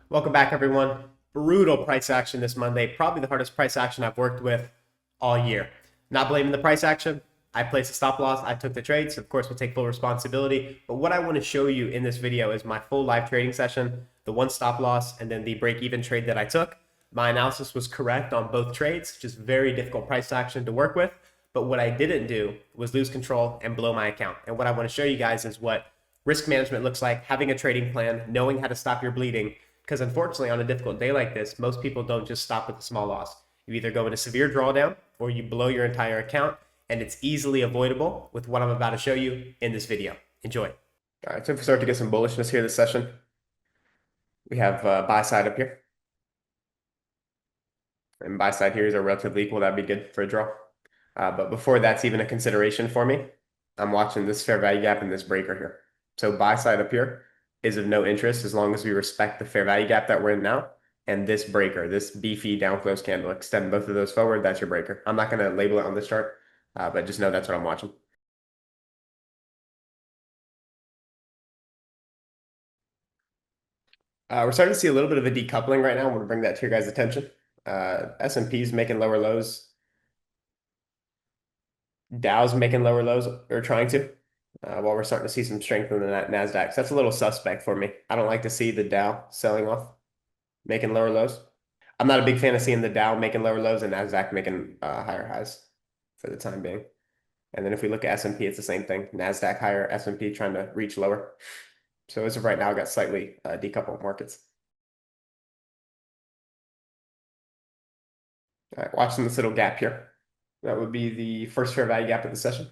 Welcome back, everyone. Brutal price action this Monday. Probably the hardest price action I've worked with all year. Not blaming the price action. I placed a stop loss. I took the trade. So, of course, we'll take full responsibility. But what I want to show you in this video is my full live trading session, the one stop loss, and then the break even trade that I took. My analysis was correct on both trades, just very difficult price action to work with. But what I didn't do was lose control and blow my account. And what I want to show you guys is what risk management looks like, having a trading plan, knowing how to stop your bleeding, because unfortunately, on a difficult day like this, most people don't just stop with a small loss. You either go into severe drawdown or you blow your entire account, and it's easily avoidable with what I'm about to show you in this video. Enjoy. All right, so if we start to get some bullishness here this session, we have buy side up here. And buy side here is a relatively equal. That'd be good for a draw. But before that's even a consideration for me, I'm watching this fair value gap and this breaker here. So buy side up here is of no interest as long as we respect the fair value gap that we're in now. And this breaker, this beefy down close candle, extend both of those forward, that's your breaker. I'm not going to label it on this chart, but just know that's what I'm watching. We're starting to see a little bit of a decoupling right now. I want to bring that to your guys' attention. S&P is making lower lows. Dow's making lower lows, or trying to, while we're starting to see some strength in the NASDAQ. So that's a little suspect for me. I don't like to see the Dow selling off, making lower lows. I'm not a big fan of seeing the Dow making lower lows and NASDAQ making higher highs for the time being. And then if we look at S&P, it's the same thing. NASDAQ higher, S&P trying to reach lower. So as of right now, I got slightly decoupled markets. All right, watching this little gap here. That would be the first fair value gap of the session.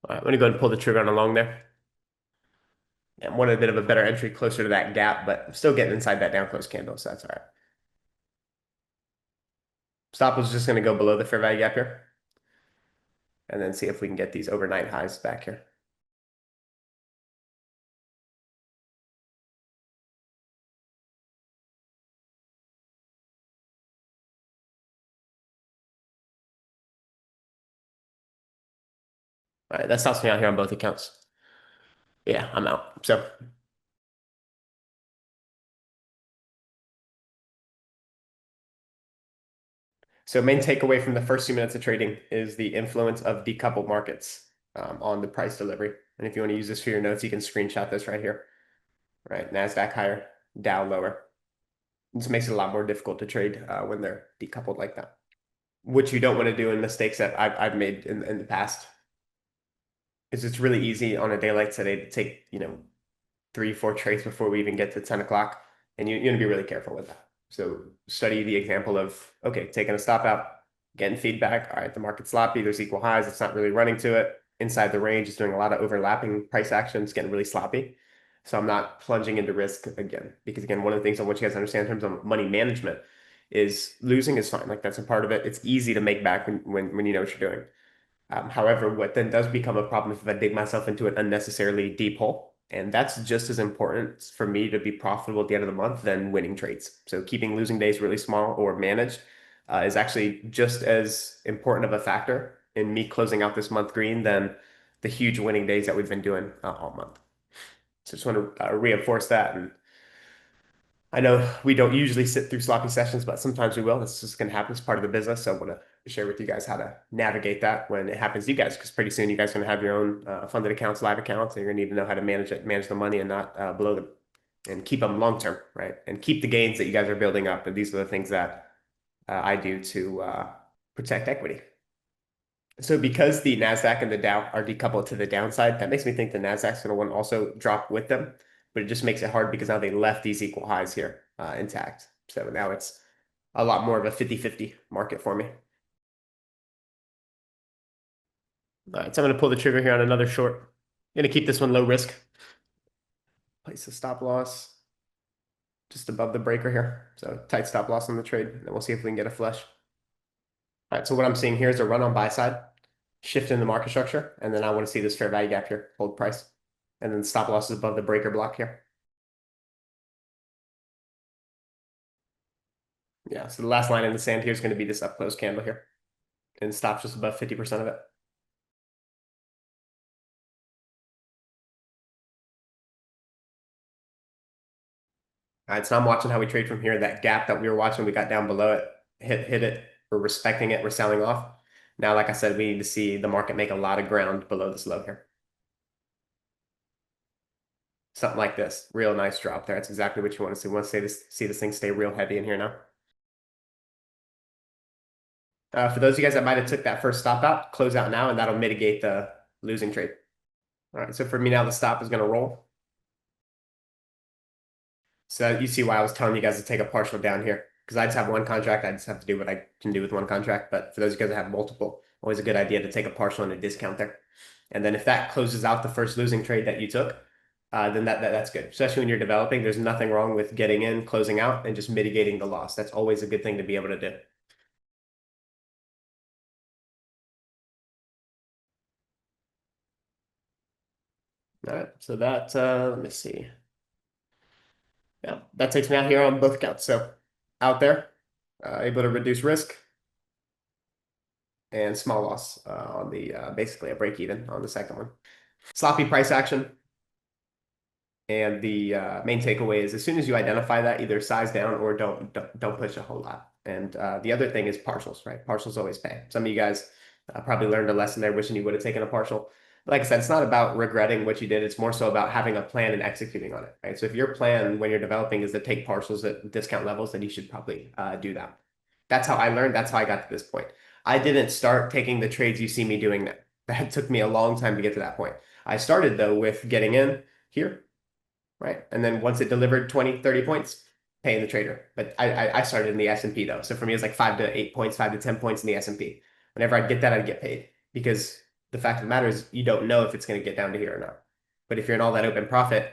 All right, I'm going to go ahead and pull the trigger on along there. And wanted a bit of a better entry closer to that gap, but still getting inside that down close candle, so that's all right. Stop was just going to go below the fair value gap here. And then see if we can get these overnight highs back here. All right, that stops me out here on both accounts. Yeah, I'm out. So main takeaway from the first few minutes of trading is the influence of decoupled markets on the price delivery. And if you want to use this for your notes, you can screenshot this right here. Right, NASDAQ higher, Dow lower. This makes it a lot more difficult to trade when they're decoupled like that, which you don't want to do in mistakes that I've made in the past. Is it's really easy on a day like today to take, 3, 4 trades before we even get to 10 o'clock. And you're going to be really careful with that. So study the example of, okay, taking a stop out, getting feedback. All right, the market's sloppy. There's equal highs. It's not really running to it. Inside the range, it's doing a lot of overlapping price actions, getting really sloppy. So I'm not plunging into risk again. Because again, one of the things I want you guys to understand in terms of money management is losing is fine. Like that's a part of it. It's easy to make back when you know what you're doing. However, what then does become a problem if I dig myself into an unnecessarily deep hole. And that's just as important for me to be profitable at the end of the month than winning trades. So keeping losing days really small or managed is actually just as important of a factor in me closing out this month green than the huge winning days that we've been doing all month. So just want to reinforce that. And I know we don't usually sit through sloppy sessions, but sometimes we will. That's just going to happen. It's part of the business. So I want to share with you guys how to navigate that when it happens to you guys, because pretty soon you guys are going to have your own funded accounts, live accounts, and you're going to need to know how to manage it, manage the money and not blow them and keep them long term, right? And keep the gains that you guys are building up. And these are the things that I do to protect equity. So because the NASDAQ and the Dow are decoupled to the downside, that makes me think the NASDAQ's going to want to also drop with them. But it just makes it hard because now they left these equal highs here intact. So now it's a lot more of a 50-50 market for me. All right, so I'm going to pull the trigger here on another short. I'm going to keep this one low risk. Place a stop loss just above the breaker here. So tight stop loss on the trade. And we'll see if we can get a flush. All right, so what I'm seeing here is a run on buy side, shift in the market structure, and then I want to see this fair value gap here, hold price. And then stop loss is above the breaker block here. Yeah, so the last line in the sand here is going to be this up close candle here. and stops just above 50% of it. All right, so I'm watching how we trade from here. That gap that we were watching, we got down below it, hit it. We're respecting it. We're selling off. Now, like I said, we need to see the market make a lot of ground below this low here. Something like this. Real nice drop there. That's exactly what you want to see. We want to see this thing stay real heavy in here now. For those of you guys that might have took that first stop out, close out now, and that'll mitigate the losing trade. All right, so for me now, the stop is going to roll. So you see why I was telling you guys to take a partial down here. Because I just have one contract. I just have to do what I can do with one contract. But for those of you guys that have multiple, always a good idea to take a partial and a discount there. And then if that closes out the first losing trade that you took, then that's good. Especially when you're developing, there's nothing wrong with getting in, closing out, and just mitigating the loss. That's always a good thing to be able to do. All right, so that, let me see. Yeah, that takes me out here on both accounts. So out there, able to reduce risk and small loss on the basically a break even on the second one. Sloppy price action. And the main takeaway is as soon as you identify that, either size down or don't push a whole lot. And the other thing is partials, right? Partials always pay. Some of you guys probably learned a lesson there, wishing you would have taken a partial. Like I said, it's not about regretting what you did. It's more so about having a plan and executing on it, right? So if your plan when you're developing is to take partials at discount levels, then you should probably do that. That's how I learned. That's how I got to this point. I didn't start taking the trades you see me doing now. That took me a long time to get to that point. I started though with getting in here, right? And then once it delivered 20, 30 points, paying the trader. But I started in the S&P though. So for me, it's like 5 to 8 points, 5 to 10 points in the S&P. Whenever I'd get that, I'd get paid because the fact of the matter is you don't know if it's going to get down to here or not. But if you're in all that open profit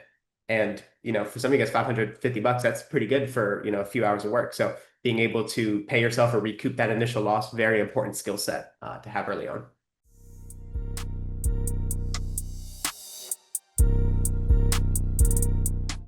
and, for some of you guys, $550, that's pretty good for, a few hours of work. So being able to pay yourself or recoup that initial loss, very important skill set to have early on.